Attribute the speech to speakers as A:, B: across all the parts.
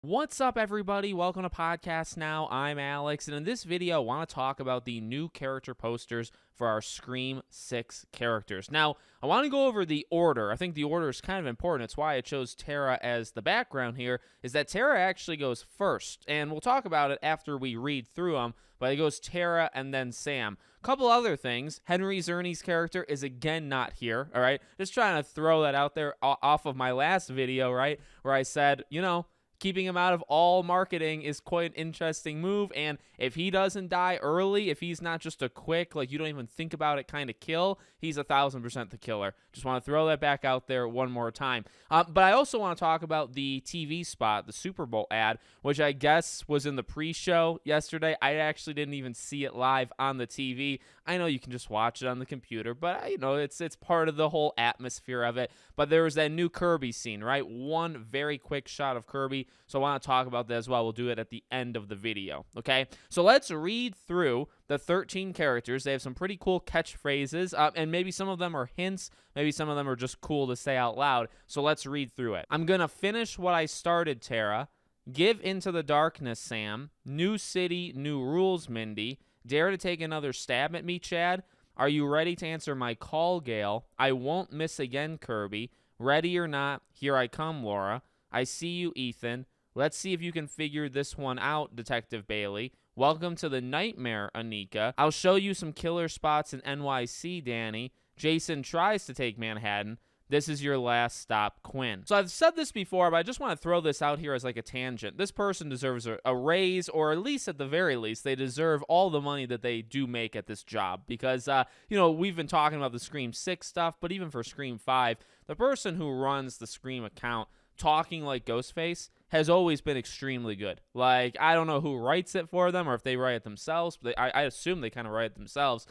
A: What's up, everybody? Welcome to Podcast Now. I'm Alex, and in this video, I want to talk about the new character posters for our Scream 6 characters. Now, I want to go over the order. I think the order is kind of important. It's why I chose Tara as the background here, is that Tara actually goes first, and we'll talk about it after we read through them, but it goes Tara and then Sam. Couple other things. Henry Czerny's character is again not here, all right? Just trying to throw that out there off of my last video, right, where I said, keeping him out of all marketing is quite an interesting move, and if he doesn't die early, if he's not just a quick, like, you don't even think about it kind of kill, he's 1,000% the killer. Just want to throw that back out there one more time. But I also want to talk about the TV spot, the Super Bowl ad, which I guess was in the pre-show yesterday. I actually didn't even see it live on the TV. I know you can just watch it on the computer, but it's part of the whole atmosphere of it. But there was that new Kirby scene, right? One very quick shot of Kirby. So I want to talk about that as well. We'll do it at the end of the video, okay? So let's read through the 13 characters. They have some pretty cool catchphrases, and maybe some of them are hints. Maybe some of them are just cool to say out loud. So let's read through it. I'm going to finish what I started, Tara. Give into the darkness, Sam. New city, new rules, Mindy. Dare to take another stab at me, Chad? Are you ready to answer my call, Gale? I won't miss again, Kirby. Ready or not, here I come, Laura. I see you, Ethan. Let's see if you can figure this one out, Detective Bailey. Welcome to the nightmare, Anika. I'll show you some killer spots in NYC, Danny. Jason tries to take Manhattan. This is your last stop, Quinn. So I've said this before, but I just want to throw this out here as like a tangent. This person deserves a raise, or at least at the very least, they deserve all the money that they do make at this job. Because, we've been talking about the Scream 6 stuff, but even for Scream 5, the person who runs the Scream account talking like Ghostface has always been extremely good. Like, I don't know who writes it for them or if they write it themselves, but I assume they kind of write it themselves.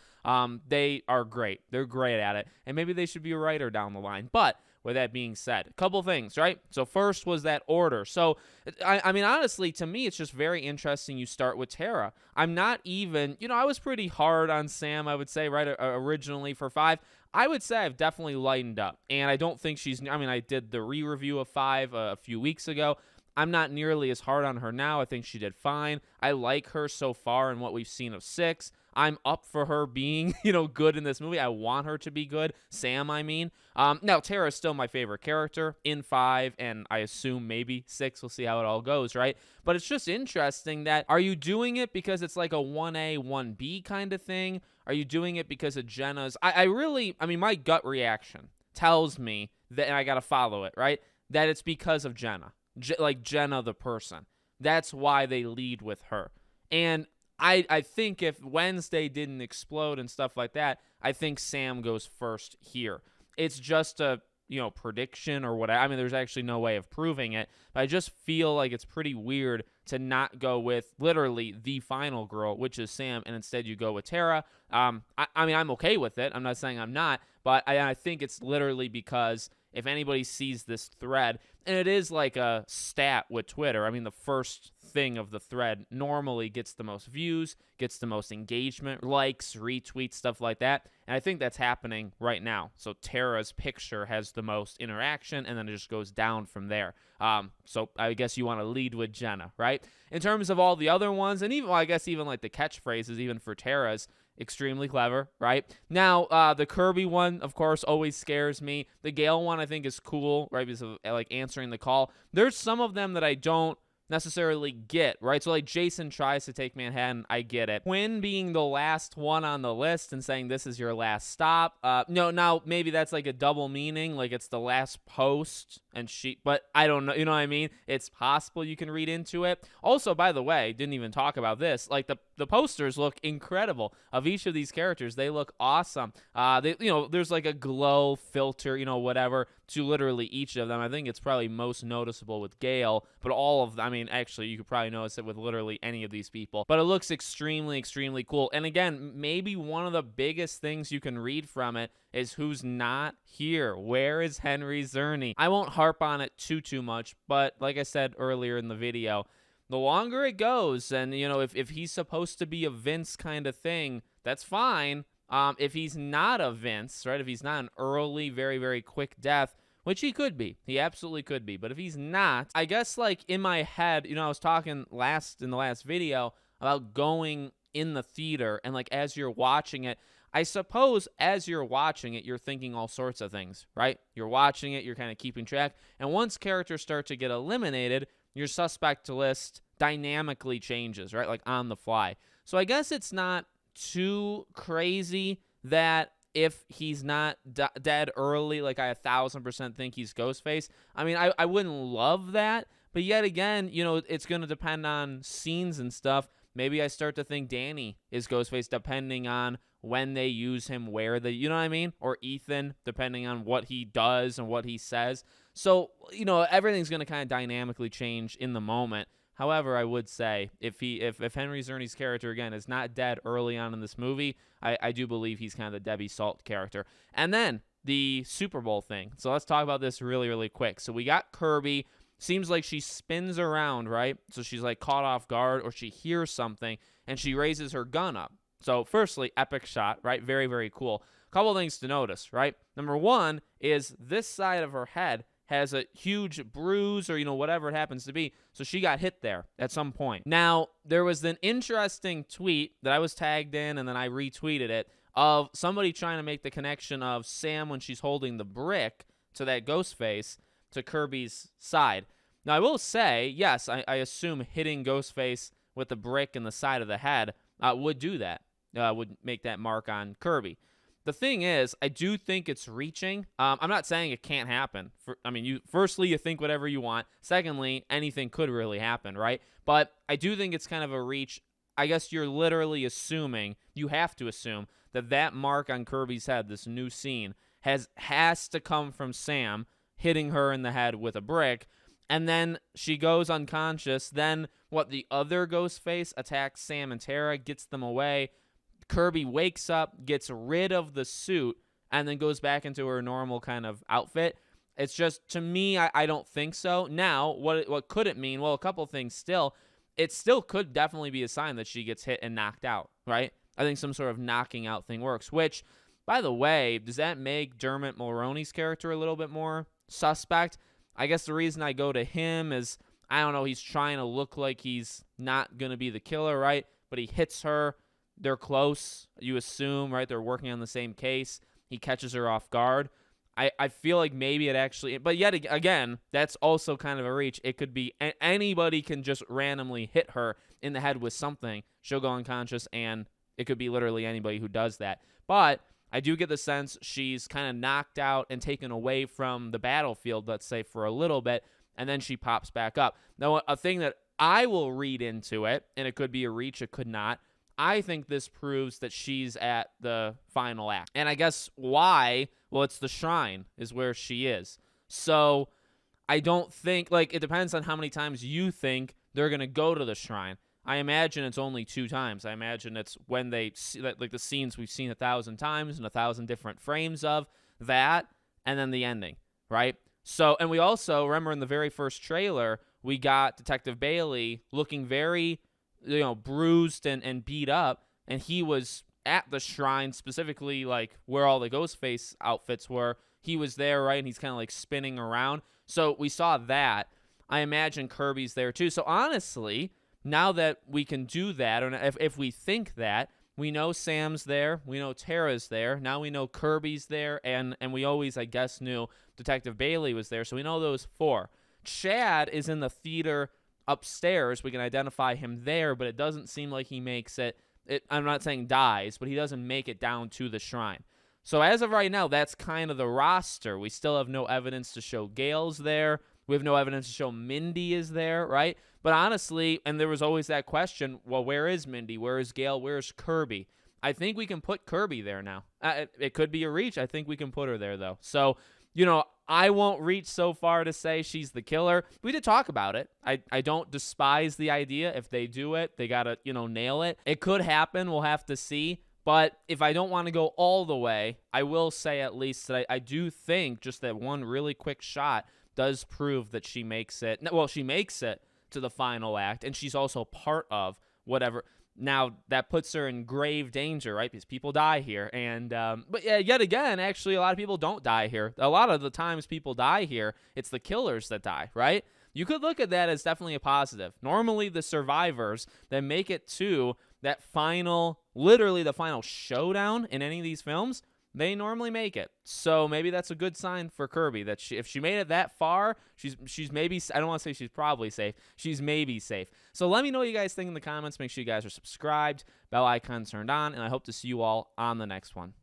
A: They are great. They're great at it. And maybe they should be a writer down the line. But with that being said, a couple things, right? So first was that order. So, I mean, honestly, to me, it's just very interesting you start with Tara. I'm not even, I was pretty hard on Sam, I would say, right, originally for 5. I would say I've definitely lightened up. And I don't think I did the re-review of 5 a few weeks ago. I'm not nearly as hard on her now. I think she did fine. I like her so far in what we've seen of 6. I'm up for her being, good in this movie. I want her to be good. Sam, I mean. Now, Tara is still my favorite character in 5, and I assume maybe 6. We'll see how it all goes, right? But it's just interesting that, are you doing it because it's like a 1A, 1B kind of thing? Are you doing it because of Jenna's? My gut reaction tells me that, and I got to follow it, right? That it's because of Jenna. Like Jenna the person. That's why they lead with her. And I think if Wednesday didn't explode and stuff like that, I think Sam goes first here. It's just a, prediction or whatever. I mean, there's actually no way of proving it. But I just feel like it's pretty weird to not go with literally the final girl, which is Sam, and instead you go with Tara. I'm okay with it. I'm not saying I'm not, but I think it's literally because if anybody sees this thread, and it is like a stat with Twitter, I mean, the first thing of the thread normally gets the most views, gets the most engagement, likes, retweets, stuff like that. And I think that's happening right now. So Tara's picture has the most interaction, and then it just goes down from there. So I guess you want to lead with Jenna, right? In terms of all the other ones, and even, even like the catchphrases, even for Tara's, extremely clever, right? Now, the Kirby one, of course, always scares me. The Gale one, I think, is cool, right? Because of, like, answering the call. There's some of them that I don't necessarily get, right? So, like, Jason tries to take Manhattan, I get it. Quinn being the last one on the list and saying this is your last stop. No, now, maybe that's like a double meaning, like it's the last post, but I don't know, you know what I mean? It's possible you can read into it. Also, by the way, didn't even talk about this, like the posters look incredible of each of these characters. They look awesome. There's like a glow filter, whatever, to literally each of them. I think it's probably most noticeable with Gale, but all of them, actually, you could probably notice it with literally any of these people. But it looks extremely, extremely cool. And again, maybe one of the biggest things you can read from it is who's not here. Where is Henry Czerny? I won't harp on it too much, but like I said earlier in the video, the longer it goes, and, if he's supposed to be a Vince kind of thing, that's fine. If he's not a Vince, right, if he's not an early, very, very quick death, which he could be. He absolutely could be. But if he's not, I guess, like, in my head, I was talking in the last video about going in the theater, and, like, as you're watching it, I suppose as you're watching it, you're thinking all sorts of things, right? You're watching it, you're kind of keeping track, and once characters start to get eliminated, your suspect list dynamically changes, right? Like, on the fly. So I guess it's not too crazy that if he's not dead early, like, I 1,000% think he's Ghostface. I mean, I wouldn't love that, but yet again, it's going to depend on scenes and stuff. Maybe I start to think Danny is Ghostface depending on when they use him, where you know what I mean? Or Ethan, depending on what he does and what he says. So, everything's going to kind of dynamically change in the moment. However, I would say if Henry Czerny's character, again, is not dead early on in this movie, I do believe he's kind of the Debbie Salt character. And then the Super Bowl thing. So let's talk about this really, really quick. So we got Kirby. Seems like she spins around, right? So she's like caught off guard, or she hears something, and she raises her gun up. So firstly, epic shot, right? Very, very cool. Couple things to notice, right? Number one is this side of her head has a huge bruise, or, whatever it happens to be. So she got hit there at some point. Now, there was an interesting tweet that I was tagged in, and then I retweeted it, of somebody trying to make the connection of Sam when she's holding the brick to that ghost face to Kirby's side. Now, I will say, yes, I assume hitting Ghostface with the brick in the side of the head would do that, would make that mark on Kirby. The thing is, I do think it's reaching. I'm not saying it can't happen. Firstly, you think whatever you want. Secondly, anything could really happen, right? But I do think it's kind of a reach. I guess you're literally assuming, you have to assume, that mark on Kirby's head, this new scene, has to come from Sam hitting her in the head with a brick, and then she goes unconscious. Then the other Ghostface attacks Sam and Tara, gets them away. Kirby wakes up, gets rid of the suit, and then goes back into her normal kind of outfit. It's just, to me, I don't think so. Now, what could it mean? Well, a couple things still. It still could definitely be a sign that she gets hit and knocked out, right? I think some sort of knocking out thing works, which, by the way, does that make Dermot Mulroney's character a little bit more suspect? I guess the reason I go to him is, I don't know, he's trying to look like he's not going to be the killer, right? But he hits her. They're close, you assume, right? They're working on the same case. He catches her off guard. I feel like maybe it actually, but yet again, that's also kind of a reach. It could be anybody can just randomly hit her in the head with something. She'll go unconscious, and it could be literally anybody who does that. But I do get the sense she's kind of knocked out and taken away from the battlefield, let's say, for a little bit, and then she pops back up. Now, a thing that I will read into it, and it could be a reach, it could not, I think this proves that she's at the final act. And I guess why? Well, it's the shrine is where she is. So I don't think, it depends on how many times you think they're going to go to the shrine. I imagine it's only 2 times. I imagine it's when they see, like the scenes we've seen 1,000 times and 1,000 different frames of that, and then the ending, right? So, and we also, remember in the very first trailer, we got Detective Bailey looking very, bruised and beat up, and he was at the shrine, specifically like where all the Ghostface outfits were. He was there, right? And he's kind of like spinning around. So we saw that. I imagine Kirby's there too. So honestly, now that we can do that, or if we think that, we know Sam's there, we know Tara's there, now we know Kirby's there, and we always, I guess, knew Detective Bailey was there, so we know those 4. Chad is in the theater upstairs. We can identify him there, but it doesn't seem like he makes it. I'm not saying dies, but he doesn't make it down to the shrine. So as of right now, that's kind of the roster. We still have no evidence to show Gail's there. We have no evidence to show Mindy is there, right? But honestly, and there was always that question, well, where is Mindy? Where is Gail? Where's Kirby? I think we can put Kirby there now. It could be a reach. I think we can put her there, though. So, I won't reach so far to say she's the killer. We did talk about it. I don't despise the idea. If they do it, they got to, nail it. It could happen. We'll have to see. But if I don't want to go all the way, I will say at least that I do think just that one really quick shot does prove that she makes it. Well, she makes it to the final act, and she's also part of whatever. Now, that puts her in grave danger, right? Because people die here. And, but yeah, yet again, actually, a lot of people don't die here. A lot of the times people die here, it's the killers that die, right? You could look at that as definitely a positive. Normally, the survivors that make it to that final, literally the final showdown in any of these films, they normally make it. So maybe that's a good sign for Kirby that if she made it that far, she's maybe, I don't want to say she's probably safe. She's maybe safe. So let me know what you guys think in the comments. Make sure you guys are subscribed, bell icon turned on, and I hope to see you all on the next one.